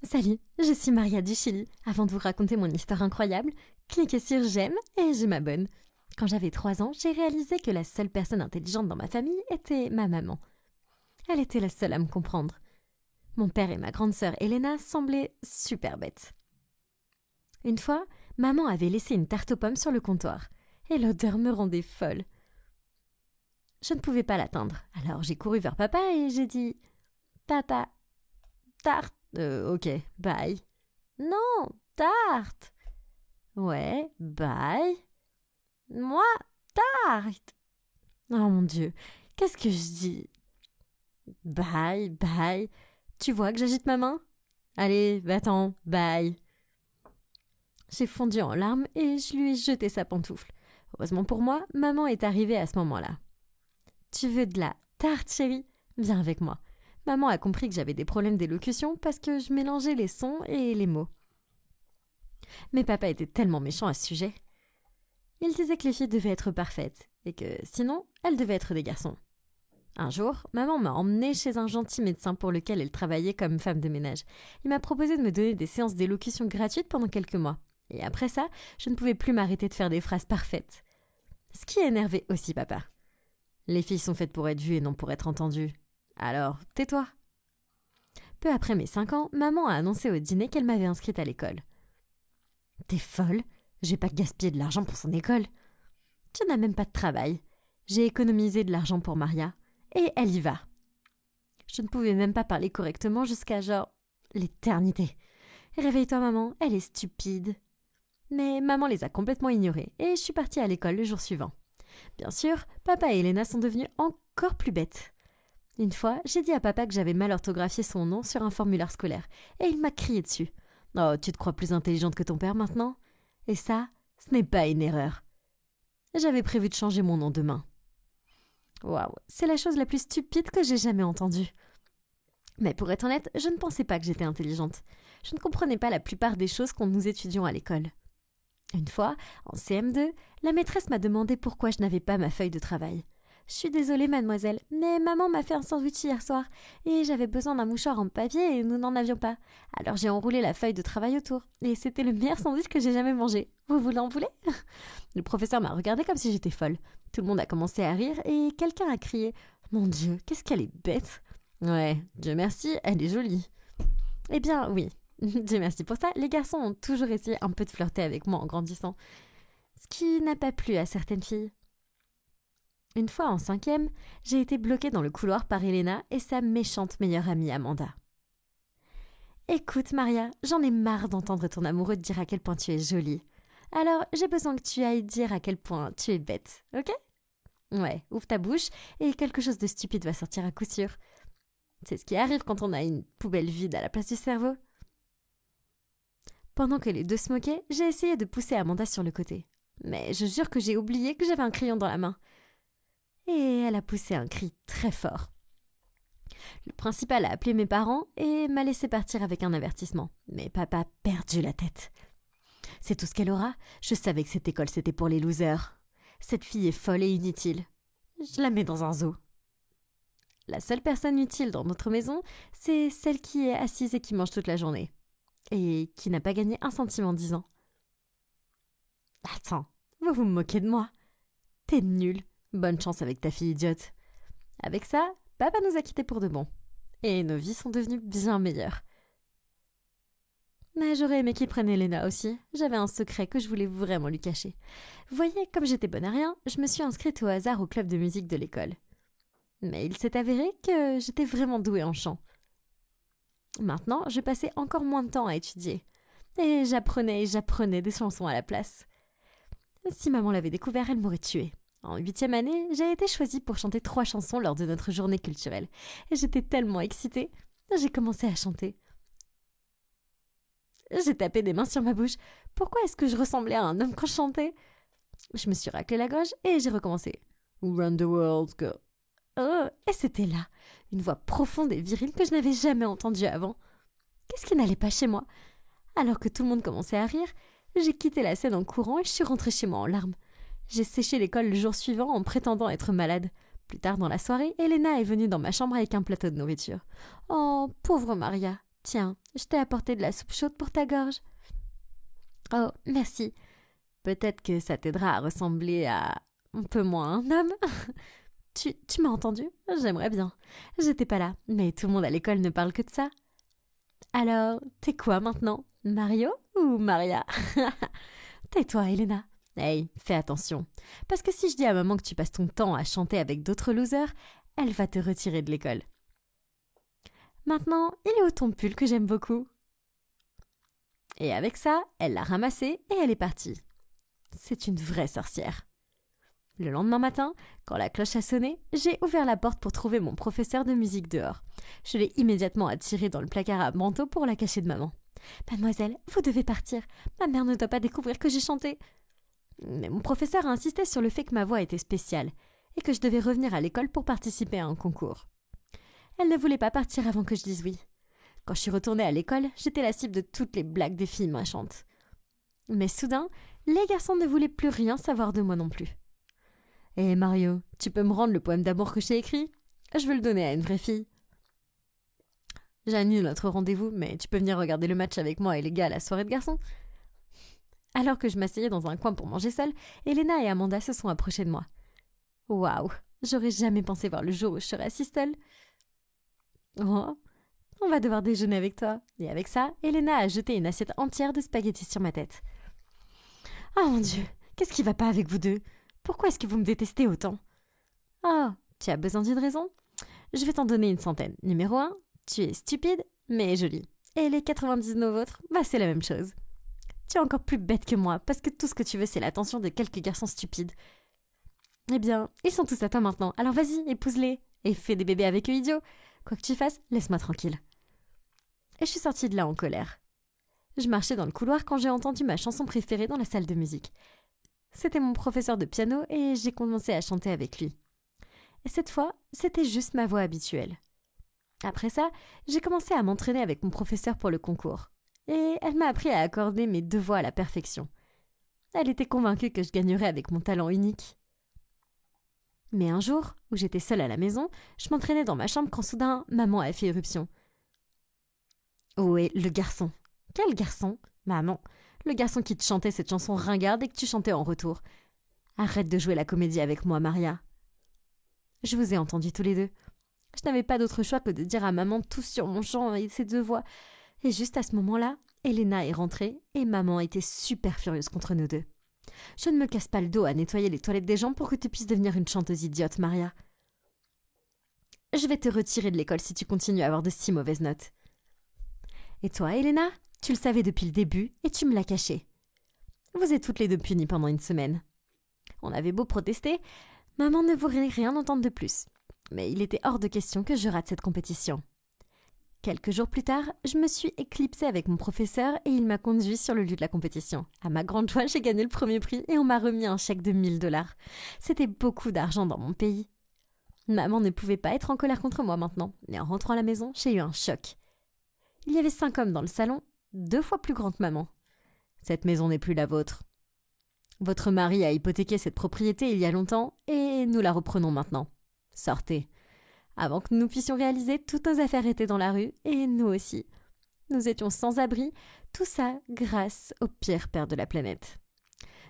Salut, je suis Maria du Chili. Avant de vous raconter mon histoire incroyable, cliquez sur j'aime et je m'abonne. Quand j'avais 3 ans, j'ai réalisé que la seule personne intelligente dans ma famille était ma maman. Elle était la seule à me comprendre. Mon père et ma grande sœur Elena semblaient super bêtes. Une fois, maman avait laissé une tarte aux pommes sur le comptoir et l'odeur me rendait folle. Je ne pouvais pas l'atteindre, alors j'ai couru vers papa et j'ai dit « Papa, tarte !» Ok, bye. Non, tarte. Ouais, bye. Moi, tarte. Oh mon Dieu, qu'est-ce que je dis? Bye, bye. Tu vois que j'agite ma main? Allez, va-t'en, bye. J'ai fondu en larmes et je lui ai jeté sa pantoufle. Heureusement pour moi, maman est arrivée à ce moment-là. Tu veux de la tarte, chérie? Viens avec moi. Maman a compris que j'avais des problèmes d'élocution parce que je mélangeais les sons et les mots. Mais papa était tellement méchant à ce sujet. Il disait que les filles devaient être parfaites et que sinon, elles devaient être des garçons. Un jour, maman m'a emmenée chez un gentil médecin pour lequel elle travaillait comme femme de ménage. Il m'a proposé de me donner des séances d'élocution gratuites pendant quelques mois. Et après ça, je ne pouvais plus m'arrêter de faire des phrases parfaites. Ce qui énervait aussi papa. Les filles sont faites pour être vues et non pour être entendues. Alors, tais-toi. Peu après mes 5 ans, maman a annoncé au dîner qu'elle m'avait inscrite à l'école. T'es folle? J'ai pas gaspillé de l'argent pour son école. Tu n'as même pas de travail. J'ai économisé de l'argent pour Maria. Et elle y va. Je ne pouvais même pas parler correctement jusqu'à genre l'éternité. Réveille-toi maman, elle est stupide. Mais maman les a complètement ignorés et je suis partie à l'école le jour suivant. Bien sûr, papa et Elena sont devenus encore plus bêtes. Une fois, j'ai dit à papa que j'avais mal orthographié son nom sur un formulaire scolaire et il m'a crié dessus. « Oh, tu te crois plus intelligente que ton père maintenant ? Et ça, ce n'est pas une erreur. » J'avais prévu de changer mon nom demain. Waouh, c'est la chose la plus stupide que j'ai jamais entendue. Mais pour être honnête, je ne pensais pas que j'étais intelligente. Je ne comprenais pas la plupart des choses qu'on nous étudions à l'école. Une fois, en CM2, la maîtresse m'a demandé pourquoi je n'avais pas ma feuille de travail. Je suis désolée, mademoiselle, mais maman m'a fait un sandwich hier soir et j'avais besoin d'un mouchoir en papier et nous n'en avions pas. Alors j'ai enroulé la feuille de travail autour et c'était le meilleur sandwich que j'ai jamais mangé. Vous l'en voulez? Le professeur m'a regardée comme si j'étais folle. Tout le monde a commencé à rire et quelqu'un a crié « Mon Dieu, qu'est-ce qu'elle est bête !» Ouais, Dieu merci, elle est jolie. Eh bien, oui, Dieu merci pour ça, les garçons ont toujours essayé un peu de flirter avec moi en grandissant. Ce qui n'a pas plu à certaines filles. Une fois en 5e, j'ai été bloquée dans le couloir par Elena et sa méchante meilleure amie Amanda. Écoute Maria, j'en ai marre d'entendre ton amoureux te dire à quel point tu es jolie. Alors j'ai besoin que tu ailles dire à quel point tu es bête, ok? Ouais, ouvre ta bouche et quelque chose de stupide va sortir à coup sûr. C'est ce qui arrive quand on a une poubelle vide à la place du cerveau. Pendant que les deux se moquaient, j'ai essayé de pousser Amanda sur le côté. Mais je jure que j'ai oublié que j'avais un crayon dans la main. Et elle a poussé un cri très fort. Le principal a appelé mes parents et m'a laissé partir avec un avertissement. Mais papa a perdu la tête. C'est tout ce qu'elle aura. Je savais que cette école c'était pour les losers. Cette fille est folle et inutile. Je la mets dans un zoo. La seule personne utile dans notre maison, c'est celle qui est assise et qui mange toute la journée. Et qui n'a pas gagné 1 centime en 10 ans. Attends, vous me moquez de moi? T'es nulle. Bonne chance avec ta fille idiote. Avec ça, papa nous a quittés pour de bon. Et nos vies sont devenues bien meilleures. Mais j'aurais aimé qu'il prenne Elena aussi. J'avais un secret que je voulais vraiment lui cacher. Vous voyez, comme j'étais bonne à rien, je me suis inscrite au hasard au club de musique de l'école. Mais il s'est avéré que j'étais vraiment douée en chant. Maintenant, je passais encore moins de temps à étudier. Et j'apprenais des chansons à la place. Si maman l'avait découvert, elle m'aurait tuée. En 8e année, j'ai été choisie pour chanter 3 chansons lors de notre journée culturelle. Et j'étais tellement excitée, j'ai commencé à chanter. J'ai tapé des mains sur ma bouche. Pourquoi est-ce que je ressemblais à un homme quand je chantais? Je me suis raclé la gorge et j'ai recommencé. Run the world, girl. Oh, et c'était là, une voix profonde et virile que je n'avais jamais entendue avant. Qu'est-ce qui n'allait pas chez moi? Alors que tout le monde commençait à rire, j'ai quitté la scène en courant et je suis rentrée chez moi en larmes. J'ai séché l'école le jour suivant en prétendant être malade. Plus tard dans la soirée, Elena est venue dans ma chambre avec un plateau de nourriture. Oh, pauvre Maria, Tiens, je t'ai apporté de la soupe chaude pour ta gorge. Oh, merci. Peut-être que ça t'aidera à ressembler à un peu moins un homme. Tu m'as entendu? J'aimerais bien. J'étais pas là, mais tout le monde à l'école ne parle que de ça. Alors, t'es quoi maintenant? Mario ou Maria? Tais-toi, Elena. Hey, fais attention. Parce que si je dis à maman que tu passes ton temps à chanter avec d'autres losers, elle va te retirer de l'école. Maintenant, il est où ton pull que j'aime beaucoup? Et avec ça, elle l'a ramassé et elle est partie. C'est une vraie sorcière. Le lendemain matin, quand la cloche a sonné, j'ai ouvert la porte pour trouver mon professeur de musique dehors. Je l'ai immédiatement attirée dans le placard à manteau pour la cacher de maman. « Mademoiselle, vous devez partir. Ma mère ne doit pas découvrir que j'ai chanté. » Mais mon professeur a insisté sur le fait que ma voix était spéciale et que je devais revenir à l'école pour participer à un concours. Elle ne voulait pas partir avant que je dise oui. Quand je suis retournée à l'école, j'étais la cible de toutes les blagues des filles méchantes. Mais soudain, les garçons ne voulaient plus rien savoir de moi non plus. « Hé Mario, tu peux me rendre le poème d'amour que j'ai écrit? Je veux le donner à une vraie fille. » J'annule notre rendez-vous, mais tu peux venir regarder le match avec moi et les gars à la soirée de garçons. Alors que je m'asseyais dans un coin pour manger seule, Elena et Amanda se sont approchées de moi. Waouh, j'aurais jamais pensé voir le jour où je serais assise seule. Oh, on va devoir déjeuner avec toi. Et avec ça, Elena a jeté une assiette entière de spaghettis sur ma tête. Oh mon Dieu, qu'est-ce qui va pas avec vous deux? Pourquoi est-ce que vous me détestez autant? Oh, tu as besoin d'une raison? Je vais t'en donner une centaine. Numéro 1, tu es stupide, mais jolie. Et les 99 autres, c'est la même chose. Tu es encore plus bête que moi, parce que tout ce que tu veux, c'est l'attention de quelques garçons stupides. Eh bien, ils sont tous à toi maintenant, alors vas-y, épouse-les, et fais des bébés avec eux, idiots. Quoi que tu fasses, laisse-moi tranquille. Et je suis sortie de là en colère. Je marchais dans le couloir quand j'ai entendu ma chanson préférée dans la salle de musique. C'était mon professeur de piano et j'ai commencé à chanter avec lui. Et cette fois, c'était juste ma voix habituelle. Après ça, j'ai commencé à m'entraîner avec mon professeur pour le concours. Et elle m'a appris à accorder mes deux voix à la perfection. Elle était convaincue que je gagnerais avec mon talent unique. Mais un jour, où j'étais seule à la maison, je m'entraînais dans ma chambre quand soudain, maman a fait éruption. Oh, et le garçon. Quel garçon? Maman, le garçon qui te chantait cette chanson ringarde et que tu chantais en retour. Arrête de jouer la comédie avec moi, Maria. Je vous ai entendus tous les deux. Je n'avais pas d'autre choix que de dire à maman tout sur mon chant et ses deux voix. Et juste à ce moment-là, Elena est rentrée et maman était super furieuse contre nous deux. Je ne me casse pas le dos à nettoyer les toilettes des gens pour que tu puisses devenir une chanteuse idiote, Maria. Je vais te retirer de l'école si tu continues à avoir de si mauvaises notes. Et toi, Elena, tu le savais depuis le début et tu me l'as caché. Vous êtes toutes les deux punies pendant une semaine. On avait beau protester, maman ne voulait rien entendre de plus. Mais il était hors de question que je rate cette compétition. Quelques jours plus tard, je me suis éclipsée avec mon professeur et il m'a conduit sur le lieu de la compétition. À ma grande joie, j'ai gagné le premier prix et on m'a remis un chèque de 1 000 $. C'était beaucoup d'argent dans mon pays. Maman ne pouvait pas être en colère contre moi maintenant, mais en rentrant à la maison, j'ai eu un choc. Il y avait 5 hommes dans le salon, 2 fois plus grands que maman. Cette maison n'est plus la vôtre. Votre mari a hypothéqué cette propriété il y a longtemps et nous la reprenons maintenant. Sortez. Avant que nous puissions réaliser, toutes nos affaires étaient dans la rue, et nous aussi. Nous étions sans abri, tout ça grâce au pire père de la planète.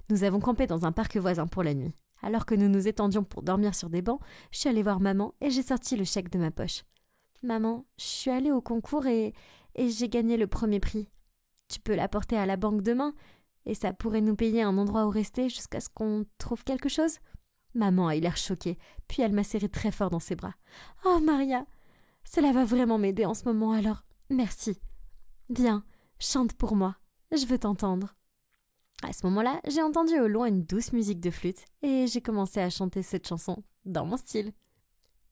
Nous avons campé dans un parc voisin pour la nuit. Alors que nous nous étendions pour dormir sur des bancs, je suis allée voir maman et j'ai sorti le chèque de ma poche. « Maman, je suis allée au concours et j'ai gagné le premier prix. Tu peux l'apporter à la banque demain et ça pourrait nous payer un endroit où rester jusqu'à ce qu'on trouve quelque chose ?» Maman a eu l'air choquée, puis elle m'a serré très fort dans ses bras. « Oh, Maria, cela va vraiment m'aider en ce moment alors. Merci. Viens, chante pour moi. Je veux t'entendre. » À ce moment-là, j'ai entendu au loin une douce musique de flûte et j'ai commencé à chanter cette chanson dans mon style.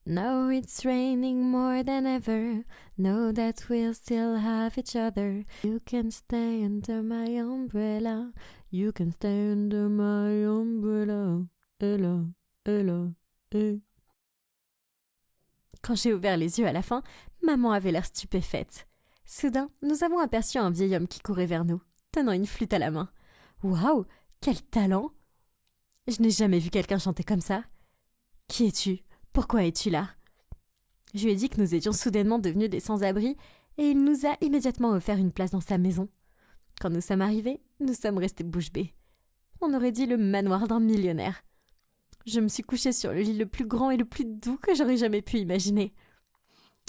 Now it's raining more than ever. Know that we'll still have each other. You can stay under my umbrella. You can stay under my umbrella. Ella, Ella, eh. Quand j'ai ouvert les yeux à la fin, maman avait l'air stupéfaite. Soudain, nous avons aperçu un vieil homme qui courait vers nous, tenant une flûte à la main. Waouh, quel talent! Je n'ai jamais vu quelqu'un chanter comme ça. Qui es-tu? Pourquoi es-tu là? Je lui ai dit que nous étions soudainement devenus des sans-abri et il nous a immédiatement offert une place dans sa maison. Quand nous sommes arrivés, nous sommes restés bouche bée. On aurait dit le manoir d'un millionnaire. Je me suis couchée sur le lit le plus grand et le plus doux que j'aurais jamais pu imaginer.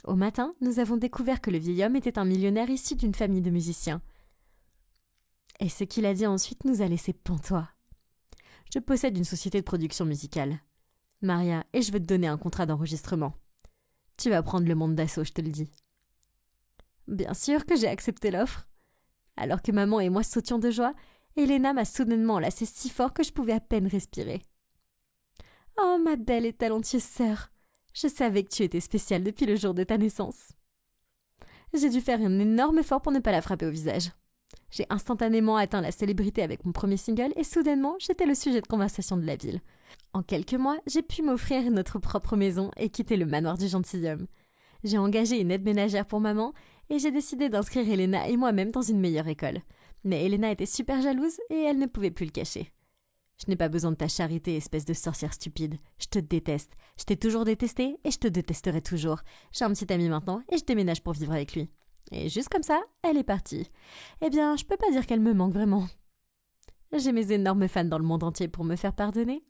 Au matin, nous avons découvert que le vieil homme était un millionnaire issu d'une famille de musiciens. Et ce qu'il a dit ensuite nous a laissé pantois. Je possède une société de production musicale, Maria, et je veux te donner un contrat d'enregistrement. Tu vas prendre le monde d'assaut, je te le dis. Bien sûr que j'ai accepté l'offre. Alors que maman et moi sautions de joie, Elena m'a soudainement enlacée si fort que je pouvais à peine respirer. « Oh, ma belle et talentueuse sœur, je savais que tu étais spéciale depuis le jour de ta naissance. » J'ai dû faire un énorme effort pour ne pas la frapper au visage. J'ai instantanément atteint la célébrité avec mon premier single et soudainement, j'étais le sujet de conversation de la ville. En quelques mois, j'ai pu m'offrir notre propre maison et quitter le manoir du gentilhomme. J'ai engagé une aide ménagère pour maman et j'ai décidé d'inscrire Elena et moi-même dans une meilleure école. Mais Elena était super jalouse et elle ne pouvait plus le cacher. Je n'ai pas besoin de ta charité, espèce de sorcière stupide. Je te déteste. Je t'ai toujours détesté et je te détesterai toujours. J'ai un petit ami maintenant et je déménage pour vivre avec lui. Et juste comme ça, elle est partie. Eh bien, je peux pas dire qu'elle me manque vraiment. J'ai mes énormes fans dans le monde entier pour me faire pardonner,